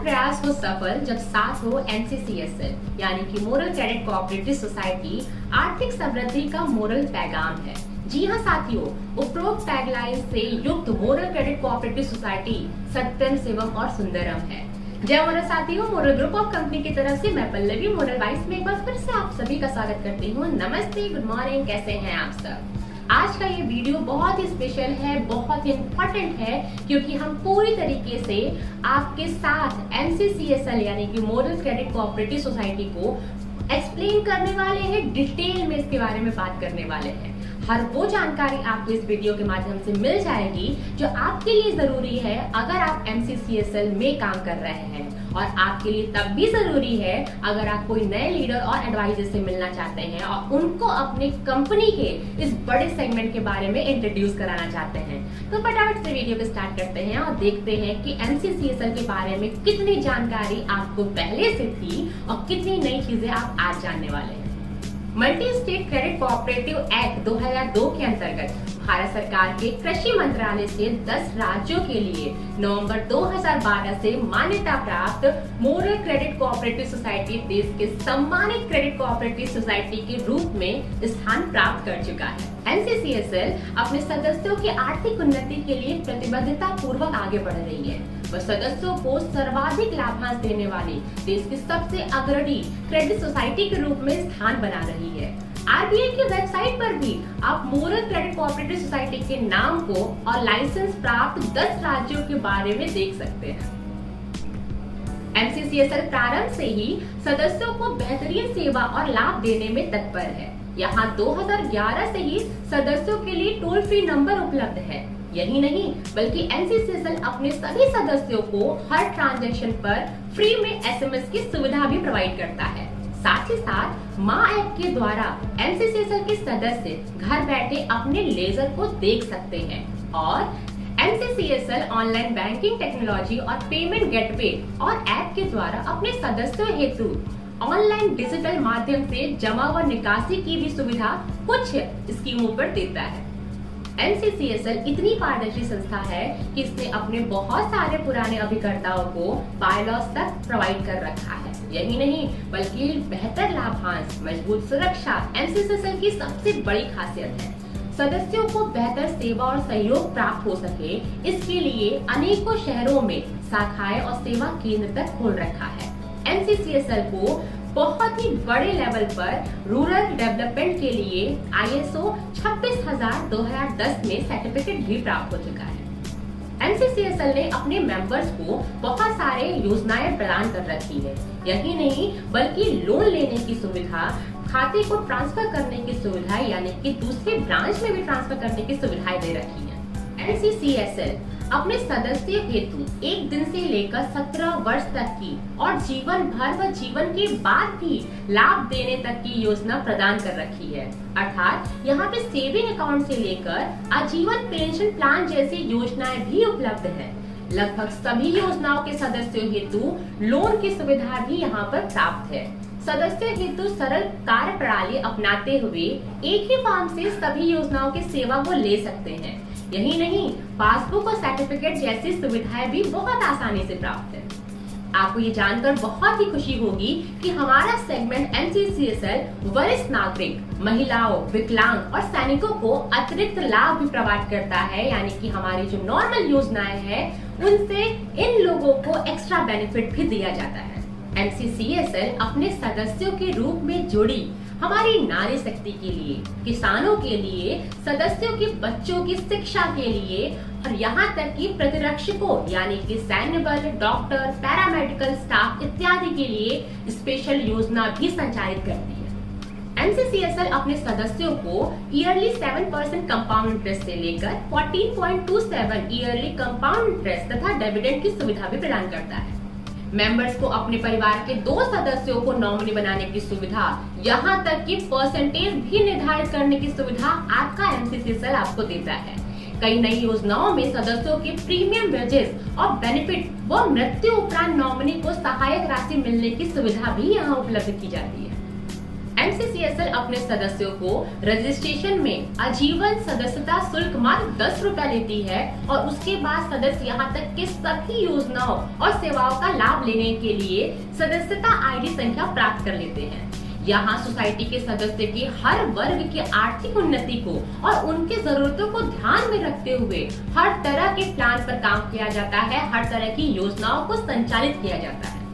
प्रयास हो सफल जब साथ हो MCCSL यानी कि मोरल क्रेडिट कोऑपरेटिव सोसाइटी आर्थिक समृद्धि का मोरल पैगाम है। जी हाँ साथियों, उपरोक्त टैगलाइन से युक्त मोरल क्रेडिट कोऑपरेटिव सोसाइटी सत्यम शिवम और सुंदरम है। जय मोरल साथियों, मोरल ग्रुप ऑफ कंपनी की तरफ से मैं पल्लवी मोरल वाइस में एक बार फिर से आप सभी का स्वागत करती हूँ। नमस्ते, गुड मॉर्निंग, कैसे हैं आप सब। आज का ये वीडियो बहुत ही स्पेशल है, बहुत ही इम्पोर्टेंट है, क्योंकि हम पूरी तरीके से आपके साथ MCCSL यानी कि मोरल क्रेडिट कोऑपरेटिव सोसाइटी को एक्सप्लेन करने वाले हैं, डिटेल में इसके बारे में बात करने वाले हैं। हर वो जानकारी आपको इस वीडियो के माध्यम से मिल जाएगी जो आपके लिए जरूरी है अगर आप MCCSL में काम कर रहे हैं, और आपके लिए तब भी जरूरी है अगर आप कोई नए लीडर और एडवाइजर से मिलना चाहते हैं और उनको अपने कंपनी के इस बड़े सेगमेंट के बारे में इंट्रोड्यूस कराना चाहते हैं। तो फटाफट से वीडियो को स्टार्ट करते हैं और देखते हैं कि MCCSL के बारे में कितनी जानकारी आपको पहले से थी और कितनी नई चीजें आप आज जानने वाले हैं। Multi state credit cooperative act 2002 के अंतर्गत भारत सरकार के कृषि मंत्रालय से 10 राज्यों के लिए नवंबर 2012 से मान्यता प्राप्त मोरल क्रेडिट कोऑपरेटिव सोसाइटी देश के सम्मानित क्रेडिट कोऑपरेटिव सोसाइटी के रूप में स्थान प्राप्त कर चुका है। MCCSL अपने सदस्यों की आर्थिक उन्नति के लिए प्रतिबद्धता पूर्वक आगे बढ़ रही है। वह सदस्यों को सर्वाधिक लाभांश देने वाली देश की सबसे अग्रणी क्रेडिट सोसाइटी के रूप में स्थान बना रही है। RBI की वेबसाइट पर भी आप मोरल क्रेडिट कोऑपरेटिव सोसाइटी के नाम को और लाइसेंस प्राप्त 10 राज्यों के बारे में देख सकते हैं। MCCSL प्रारंभ से ही सदस्यों को बेहतरीन सेवा और लाभ देने में तत्पर है। यहाँ 2011 से ही सदस्यों के लिए टोल फ्री नंबर उपलब्ध है। यही नहीं बल्कि MCCSL अपने सभी सदस्यों को हर ट्रांजैक्शन पर फ्री में SMS की सुविधा भी प्रोवाइड करता है। साथ ही साथ माँ ऐप के द्वारा MCCSL के सदस्य घर बैठे अपने लेजर को देख सकते हैं और MCCSL ऑनलाइन बैंकिंग टेक्नोलॉजी और पेमेंट गेटवे और ऐप के द्वारा अपने सदस्यों हेतु ऑनलाइन डिजिटल माध्यम से जमा व निकासी की भी सुविधा कुछ स्कीमों पर देता है। MCCSL इतनी पारदर्शी संस्था है कि इसने अपने बहुत सारे पुराने अभिकर्ताओं को बायलॉज तक प्रोवाइड कर रखा है। यही नहीं बल्कि बेहतर लाभांश, मजबूत सुरक्षा MCCSL की सबसे बड़ी खासियत है। सदस्यों को बेहतर सेवा और सहयोग प्राप्त हो सके, इसके लिए अनेकों शहरों में शाखाएं और सेवा केंद्र तक खोल रखा है। MCCSL को बहुत ही बड़े लेवल पर रूरल डेवलपमेंट के लिए ISO 26000/2010 में सर्टिफिकेट भी प्राप्त हो चुका है। MCCSL ने अपने मेंबर्स को बहुत सारे योजनाएं प्रदान कर रखी है। यही नहीं बल्कि लोन लेने की सुविधा, खाते को ट्रांसफर करने की सुविधा यानी कि दूसरे ब्रांच में भी ट्रांसफर करने की सुविधाएं दे रखी है। MCCSL अपने सदस्य हेतु 1 दिन से लेकर 17 वर्ष तक की और जीवन भर व जीवन के बाद भी लाभ देने तक की योजना प्रदान कर रखी है। अर्थात यहाँ पे सेविंग अकाउंट से लेकर आजीवन पेंशन प्लान जैसी योजनाएं भी उपलब्ध है। लगभग सभी योजनाओं के सदस्यों हेतु लोन की सुविधा भी यहाँ पर प्राप्त है। सदस्य हेतु सरल कार्य प्रणाली अपनाते हुए एक ही फॉर्म से सभी योजनाओं की सेवा को ले सकते हैं। यही नहीं, पासबुक और सर्टिफिकेट जैसी सुविधाएं भी बहुत आसानी से प्राप्त है। आपको ये जानकर बहुत ही खुशी होगी कि हमारा सेगमेंट MCCSL वरिष्ठ नागरिक, महिलाओं, विकलांग और सैनिकों को अतिरिक्त लाभ भी प्रोवाइड करता है। यानी कि हमारी जो नॉर्मल योजनाएं हैं उनसे इन लोगों को एक्स्ट्रा बेनिफिट भी दिया जाता है। MCCSL अपने सदस्यों के रूप में जुड़ी हमारी नारी शक्ति के लिए, किसानों के लिए, सदस्यों के बच्चों की शिक्षा के लिए और यहाँ तक कि प्रतिरक्षकों यानी कि सैन्य बल, डॉक्टर, पैरामेडिकल स्टाफ इत्यादि के लिए स्पेशल योजना भी संचालित करती है। MCCSL अपने सदस्यों को ईयरली 7% कंपाउंड इंटरेस्ट से लेकर 14.27 ईयरली कंपाउंड इंटरेस्ट तथा डिविडेंड की सुविधा भी प्रदान करता है। मेंबर्स को अपने परिवार के 2 सदस्यों को नॉमिनी बनाने की सुविधा, यहाँ तक कि परसेंटेज भी निर्धारित करने की सुविधा आपका MCCSL आपको देता है। कई नई योजनाओं में सदस्यों के प्रीमियम वेजेस और बेनिफिट व मृत्यु उपरांत नॉमिनी को सहायक राशि मिलने की सुविधा भी यहाँ उपलब्ध की जाती है। एमसीसीएसएल अपने सदस्यों को रजिस्ट्रेशन में आजीवन सदस्यता शुल्क मात्र 10 रुपया लेती है और उसके बाद सदस्य यहाँ तक के सभी योजनाओं और सेवाओं का लाभ लेने के लिए सदस्यता आईडी संख्या प्राप्त कर लेते हैं। यहाँ सोसाइटी के सदस्य के हर वर्ग की आर्थिक उन्नति को और उनके जरूरतों को ध्यान में रखते हुए हर तरह के प्लान पर काम किया जाता है, हर तरह की योजनाओं को संचालित किया जाता है।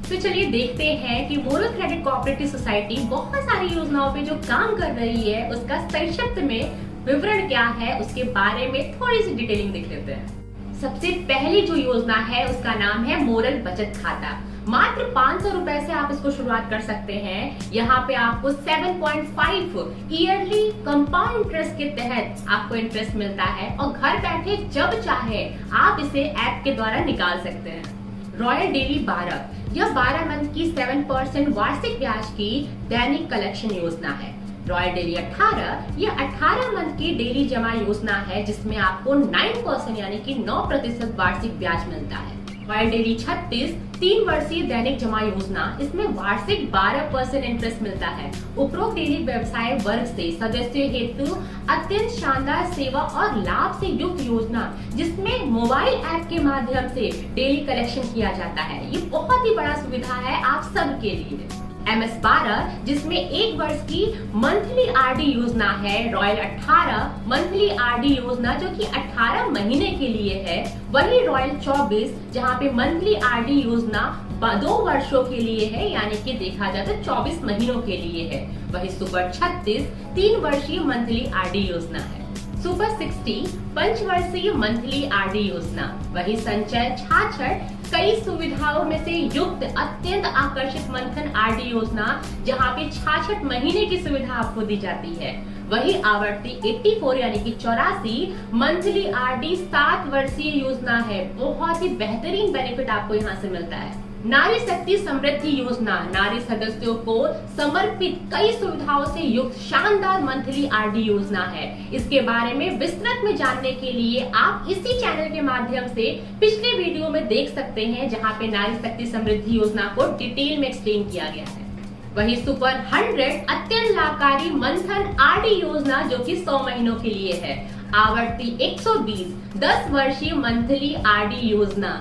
तो चलिए देखते हैं कि मोरल क्रेडिट कोऑपरेटिव सोसाइटी बहुत सारी योजनाओं पे जो काम कर रही है उसका संक्षिप्त में विवरण क्या है, उसके बारे में थोड़ी सी डिटेलिंग देख लेते हैं। सबसे पहली जो योजना है उसका नाम है मोरल बचत खाता। मात्र 500 रुपए से आप इसको शुरुआत कर सकते हैं। यहाँ पे आपको 7.5 ईयरली कंपाउंड इंटरेस्ट के तहत आपको इंटरेस्ट मिलता है और घर बैठे जब चाहे आप इसे ऐप के द्वारा निकाल सकते हैं। रॉयल डेली 12, यह 12 मंथ की 7% वार्षिक ब्याज की दैनिक कलेक्शन योजना है। रॉयल डेली 18, यह 18 मंथ की डेली जमा योजना है जिसमें आपको 9% यानी कि 9% वार्षिक ब्याज मिलता है। रॉयल डेली 36, 3 वर्षीय दैनिक जमा योजना, इसमें वार्षिक 12% इंटरेस्ट मिलता है। उपरोक्त डेली व्यवसाय वर्ग से सदस्यों हेतु अत्यंत शानदार सेवा और लाभ से युक्त योजना जिसमें मोबाइल ऐप के माध्यम से डेली कलेक्शन किया जाता है। ये बहुत ही बड़ा सुविधा है आप सबके लिए। MS 12, जिसमें 1 वर्ष की मंथली आरडी योजना है। रॉयल 18 मंथली आरडी योजना जो कि 18 महीने के लिए है। वही रॉयल 24, जहाँ पे मंथली आरडी योजना 2 वर्षों के लिए है, यानी कि देखा जाए तो 24 महीनों के लिए है। वही सुपर 36 3 वर्षीय मंथली आरडी योजना है। सुपर 60 पंचवर्षीय मंथली आरडी योजना। वही संचय 66 कई सुविधाओं में से युक्त अत्यंत आकर्षक मंथन आरडी योजना जहाँ पे 66 महीने की सुविधा आपको दी जाती है। वही आवर्ती 84 यानी कि 84 मंथली आरडी 7 वर्षीय योजना है। बहुत ही बेहतरीन बेनिफिट आपको यहाँ से मिलता है। नारी शक्ति समृद्धि योजना, नारी सदस्यों को समर्पित कई सुविधाओं से युक्त शानदार मंथली आरडी योजना है। इसके बारे में विस्तृत में जानने के लिए आप इसी चैनल के माध्यम से पिछले वीडियो में देख सकते हैं जहां पे नारी शक्ति समृद्धि योजना को डिटेल में एक्सप्लेन किया गया है। वही सुपर 100 अत्यंत लाभकारी मंथन आरडी योजना जो कि 100 महीनों के लिए है। आवर्ती 120 10 वर्षीय मंथली आरडी योजना।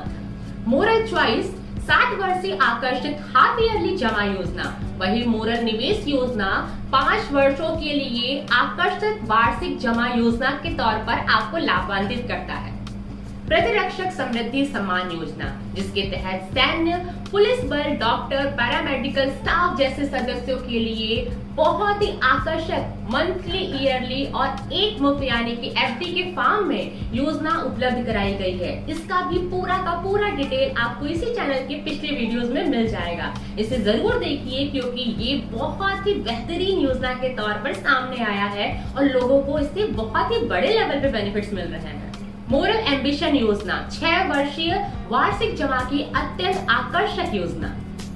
मोरल चॉइस 60 वर्षीय आकर्षित हाफ ईयरली जमा योजना। वही मोरल निवेश योजना 5 वर्षों के लिए आकर्षित वार्षिक जमा योजना के तौर पर आपको लाभान्वित करता है। प्रतिरक्षक समृद्धि सम्मान योजना, जिसके तहत सैन्य, पुलिस बल, डॉक्टर, पैरामेडिकल स्टाफ जैसे सदस्यों के लिए बहुत ही आकर्षक मंथली, ईयरली और एक मुफ्त यानी कि FD के फॉर्म में योजना उपलब्ध कराई गई है। इसका भी पूरा का पूरा डिटेल आपको इसी चैनल के पिछले वीडियोस में मिल जाएगा। इसे जरूर देखिए क्योंकि ये बहुत ही बेहतरीन योजना के तौर पर सामने आया है और लोगों को इससे बहुत ही बड़े लेवल पे बेनिफिट्स मिल रहे हैं। मोरल एम्बिशन योजना 6 वर्षीय वार्षिक जमा की अत्यंत आकर्षक योजना।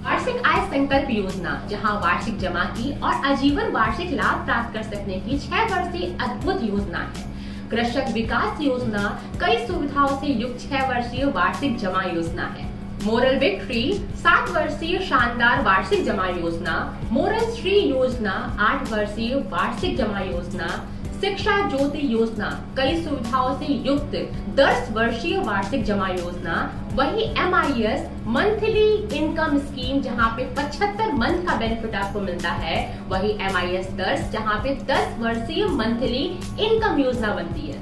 वार्षिक आय संकल्प योजना, जहां वार्षिक जमा की और आजीवन वार्षिक लाभ प्राप्त कर सकने की 6 वर्षीय अद्भुत योजना है। कृषक विकास योजना कई सुविधाओं से युक्त 6 वर्षीय वार्षिक जमा योजना है। मोरल विक्ट्री 7 वर्षीय शानदार वार्षिक जमा योजना। मोरल श्री योजना 8 वर्षीय वार्षिक जमा योजना। शिक्षा ज्योति योजना कई सुविधाओं से युक्त 10 वर्षीय वार्षिक जमा योजना। वही MIS मंथली इनकम स्कीम जहां पे 75 मंथ का बेनिफिट आपको मिलता है। वही MIS 10 जहां पे 10 वर्षीय मंथली इनकम योजना बनती है।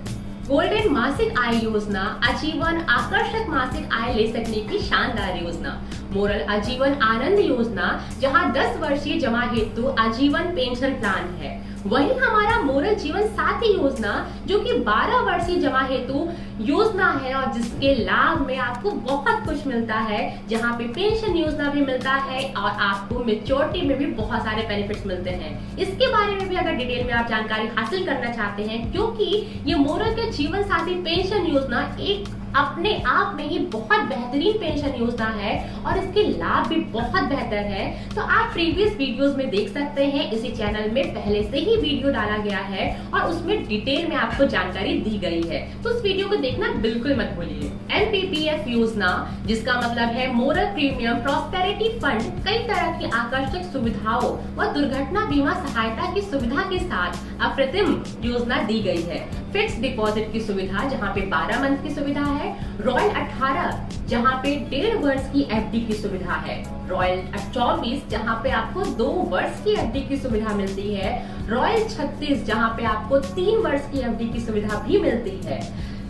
गोल्डन मासिक आय योजना आजीवन आकर्षक मासिक आय ले सकने की शानदार योजना। मोरल आजीवन आनंद योजना जहां 10 वर्षीय जमा हेतु आजीवन पेंशन प्लान है। वही हमारा मोरल जीवन साथी योजना जो कि 12 वर्षीय जमा हेतु योजना है और जिसके लाभ में आपको बहुत कुछ मिलता है, जहाँ पे पेंशन योजना भी मिलता है और आपको मैच्योरिटी में भी बहुत सारे बेनिफिट्स मिलते हैं। इसके बारे में भी अगर डिटेल में आप जानकारी हासिल करना चाहते हैं, क्योंकि ये मोरल के जीवन साथी पेंशन योजना एक अपने आप में ही बहुत बेहतरीन पेंशन योजना है और इसके लाभ भी बहुत बेहतर है। तो आप प्रीवियस वीडियोस में देख सकते हैं, इसी चैनल में पहले से ही वीडियो डाला गया है और उसमें डिटेल में आपको जानकारी दी गई है, तो उस वीडियो को देखना बिल्कुल मत भूलिए। एमपीपीएफ योजना, जिसका मतलब है मोरल प्रीमियम प्रॉस्पेरिटी फंड, कई तरह की आकर्षक सुविधाओं व दुर्घटना बीमा सहायता की सुविधा के साथ अप्रतिम योजना दी गई है। फिक्स डिपॉजिट की सुविधा जहां पे 12 मंथ की सुविधा है, रॉयल 18 जहां पे 1.5 वर्ष की एफडी की सुविधा है, रॉयल 24 जहां पे आपको 2 वर्ष की एफडी की सुविधा मिलती है, रॉयल 36 जहां पे आपको 3 वर्ष की एफडी की सुविधा भी मिलती है,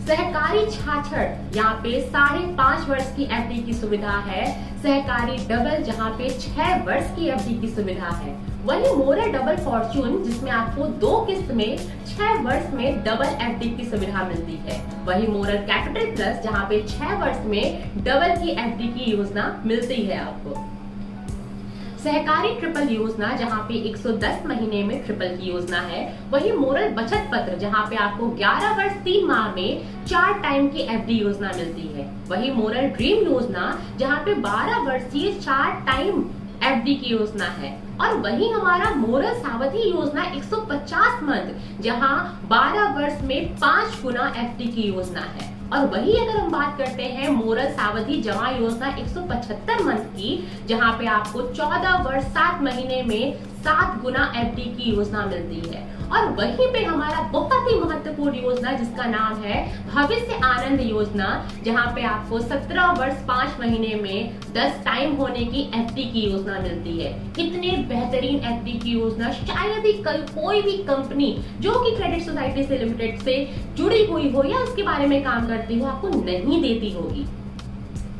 सहकारी 66 यहाँ पे 5.5 वर्ष की एफडी की सुविधा है, सहकारी डबल जहाँ पे 6 वर्ष की एफडी की सुविधा है। वही मोरल डबल फॉर्च्यून जिसमें आपको 2 किस्त में 6 वर्ष में डबल एफडी की सुविधा मिलती है। वही मोरल कैपिटल प्लस जहाँ पे 6 वर्ष में डबल की एफडी की योजना मिलती है आपको। सहकारी ट्रिपल योजना जहां पे 110 महीने में ट्रिपल की योजना है। वही मोरल बचत पत्र जहां पे आपको 11 वर्ष 3 माह में 4 टाइम की एफडी योजना मिलती है। वही मोरल ड्रीम योजना जहां पे 12 वर्षीय 4 टाइम एफडी की योजना है। और वही हमारा मोरल सावधि योजना 150 मंथ जहां 12 वर्ष में 5 गुना एफडी की योजना है। और वही अगर हम बात करते हैं मोरल सावधि जमा योजना 175 मंथ की, जहां पे आपको 14 वर्ष 7 महीने में 7 गुना एफडी की योजना मिलती है। और वहीं पे हमारा बहुत ही महत्वपूर्ण योजना जिसका नाम है भविष्य आनंद योजना, जहां पे आपको 17 वर्ष 5 महीने में 10 टाइम होने की एफडी की योजना मिलती है। इतने बेहतरीन एफडी की योजना शायद ही कोई भी कंपनी जो कि क्रेडिट सोसाइटी से लिमिटेड से जुड़ी हुई हो या उसके बारे में काम करती हो आपको नहीं देती होगी।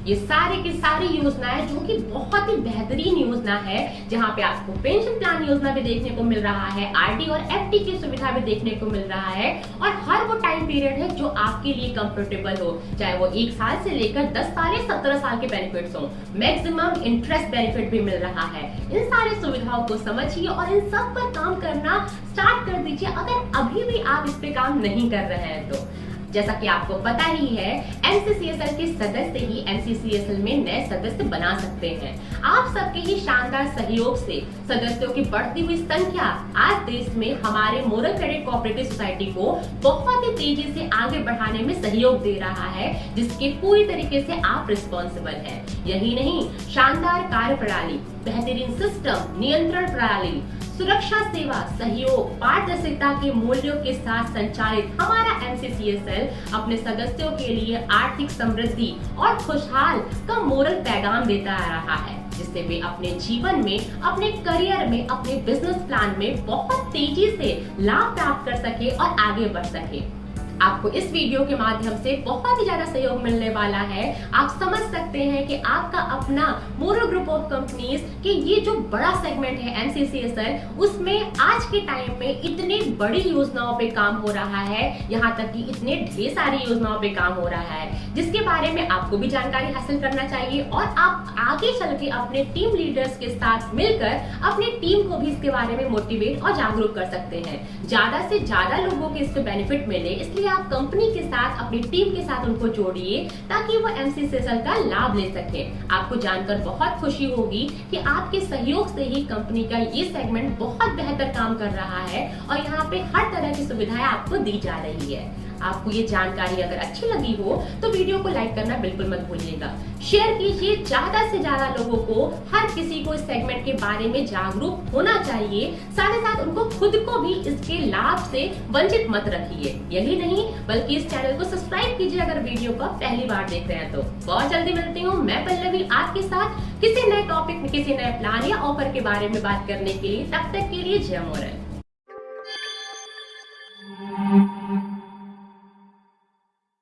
ये सारे की सारी योजनाएं जो कि बहुत ही बेहतरीन योजना है, जहां पे आपको पेंशन प्लान योजना भी देखने को मिल रहा है, आरडी और एफडी की सुविधा भी देखने को मिल रहा है, और हर वो टाइम पीरियड है जो आपके लिए कंफर्टेबल हो, चाहे वो 1 साल से लेकर 10 साल या 17 साल के बेनिफिट्स हो। मैक्सिमम इंटरेस्ट बेनिफिट भी मिल रहा है। इन सारी सुविधाओं को समझिए और इन सब पर काम करना स्टार्ट कर दीजिए अगर अभी भी आप इस पे काम नहीं कर रहे हैं तो। जैसा कि आपको पता ही है, एनसीसीएसएल के सदस्य ही एनसीसीएसएल में नए सदस्य बना सकते हैं। आप सबके ही शानदार सहयोग से सदस्यों की बढ़ती हुई संख्या आज देश में हमारे मोरल क्रेडिट कोऑपरेटिव सोसाइटी को बहुत ही तेजी से आगे बढ़ाने में सहयोग दे रहा है, जिसके पूरी तरीके से आप रिस्पॉन्सिबल हैं। यही नहीं, शानदार कार्य प्रणाली, बेहतरीन सिस्टम, नियंत्रण प्रणाली, सुरक्षा सेवा, सहयोग, पारदर्शिता के मूल्यों के साथ संचालित हमारा एनसीसीएसएल अपने सदस्यों के लिए आर्थिक समृद्धि और खुशहाल का मोरल पैगाम देता आ रहा है, जिससे वे अपने जीवन में, अपने करियर में, अपने बिजनेस प्लान में बहुत तेजी से लाभ प्राप्त कर सके और आगे बढ़ सके। आपको इस वीडियो के माध्यम से बहुत ही ज्यादा सहयोग मिलने वाला है। आप समझ सकते हैं कि आपका अपना मोरल ग्रुप ऑफ कंपनीज के ये जो बड़ा सेगमेंट है एनसीसीएसएल, उसमें आज के टाइम में इतनी बड़ी योजनाओं पे काम हो रहा है, यहाँ तक कि इतने ढेर सारी योजनाओं पे काम हो रहा है, जिसके बारे में आपको भी जानकारी हासिल करना चाहिए और आप आगे चल के अपने टीम लीडर्स के साथ मिलकर अपनी टीम को भी इसके बारे में मोटिवेट और जागरूक कर सकते हैं। ज्यादा से ज्यादा लोगों को इससे बेनिफिट मिले, इसलिए आप कंपनी के साथ, अपनी टीम के साथ उनको जोड़िए ताकि वो एनसीसीएसएल का लाभ ले सके। आपको जानकर बहुत खुशी होगी कि आपके सहयोग से ही कंपनी का ये सेगमेंट बहुत बेहतर काम कर रहा है और यहाँ पे हर तरह की सुविधाएं आपको दी जा रही है। आपको ये जानकारी अगर अच्छी लगी हो तो वीडियो को लाइक करना बिल्कुल मत भूलिएगा। शेयर कीजिए, ज्यादा से ज्यादा लोगों को, हर किसी को इस सेगमेंट के बारे में जागरूक होना चाहिए। साथ ही साथ उनको खुद को भी इसके लाभ से वंचित मत रखिए। यही नहीं बल्कि इस चैनल को सब्सक्राइब कीजिए अगर वीडियो को पहली बार देख रहे हैं तो। बहुत जल्दी मिलती हूँ मैं पल्लवी आपके साथ किसी नए टॉपिक में, किसी नए प्लान या ऑफर के बारे में बात करने के लिए। तब तक के लिए जय मोरल।